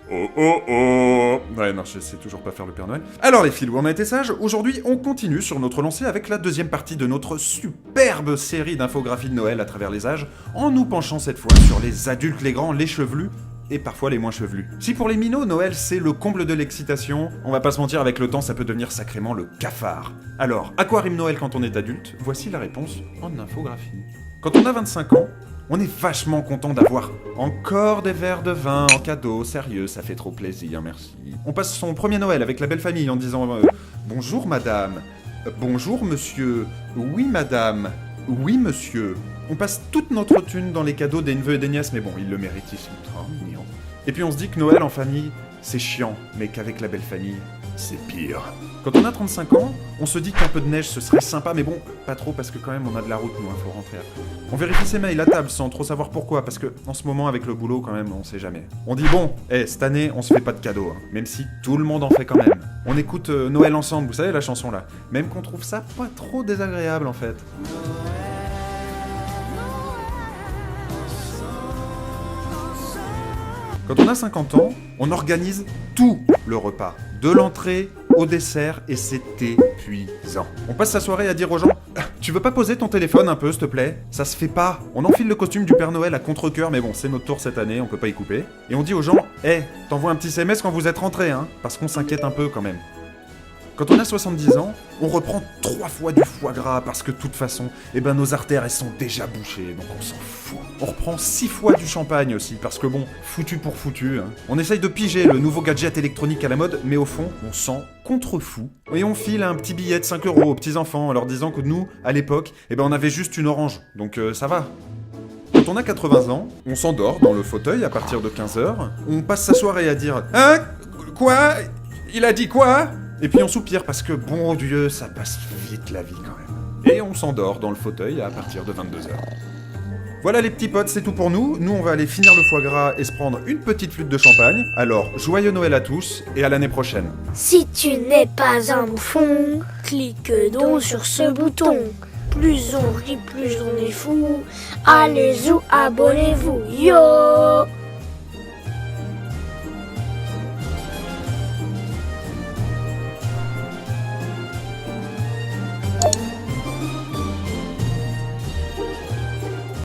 Oh oh oh. Ouais, non, je sais toujours pas faire le Père Noël. Alors les filous, on a été sages. Aujourd'hui, on continue sur notre lancée avec la deuxième partie de notre superbe série d'infographies de Noël à travers les âges, en nous penchant cette fois sur les adultes, les grands, les chevelus, et parfois les moins chevelus. Si pour les minots, Noël c'est le comble de l'excitation, on va pas se mentir, avec le temps ça peut devenir sacrément le cafard. Alors, à quoi rime Noël quand on est adulte? Voici la réponse en infographie. Quand on a 25 ans, on est vachement content d'avoir encore des verres de vin en cadeau, sérieux, ça fait trop plaisir, merci. On passe son premier Noël avec la belle famille en disant bonjour madame, bonjour monsieur, oui madame, oui monsieur. On passe toute notre thune dans les cadeaux des neveux et des nièces, mais bon, ils le méritent, ils sont trop mignons. Et puis on se dit que Noël en famille, c'est chiant, mais qu'avec la belle famille, c'est pire. Quand on a 35 ans, on se dit qu'un peu de neige ce serait sympa, mais bon, pas trop parce que quand même on a de la route, nous, faut rentrer après. On vérifie ses mails à table sans trop savoir pourquoi, parce que en ce moment avec le boulot quand même, on sait jamais. On dit bon, cette année on se fait pas de cadeaux, hein, même si tout le monde en fait quand même. On écoute Noël ensemble, vous savez la chanson là, même qu'on trouve ça pas trop désagréable en fait. Quand on a 50 ans, on organise tout le repas, de l'entrée au dessert, et c'est épuisant. On passe sa soirée à dire aux gens « Tu veux pas poser ton téléphone un peu, s'il te plaît ? Ça se fait pas !» On enfile le costume du Père Noël à contre-cœur, mais bon, c'est notre tour cette année, on peut pas y couper. Et on dit aux gens « T'envoies un petit SMS quand vous êtes rentrés, hein !» Parce qu'on s'inquiète un peu quand même. Quand on a 70 ans, on reprend 3 fois du foie gras parce que de toute façon, nos artères elles sont déjà bouchées, donc on s'en fout. On reprend 6 fois du champagne aussi parce que bon, foutu pour foutu. Hein. On essaye de piger le nouveau gadget électronique à la mode, mais au fond, on s'en contrefou. Et on file un petit billet de 5 € aux petits enfants en leur disant que nous, à l'époque, on avait juste une orange, donc ça va. Quand on a 80 ans, on s'endort dans le fauteuil à partir de 15h, on passe sa soirée à dire « Hein ? Quoi ? Il a dit quoi ?» Et puis on soupire parce que, bon Dieu, ça passe vite la vie quand même. Et on s'endort dans le fauteuil à partir de 22h. Voilà les petits potes, c'est tout pour nous. Nous, on va aller finir le foie gras et se prendre une petite flûte de champagne. Alors, joyeux Noël à tous et à l'année prochaine. Si tu n'es pas un bouffon, clique donc sur ce bouton. Plus on rit, plus on est fou. Allez-y, abonnez-vous, yo!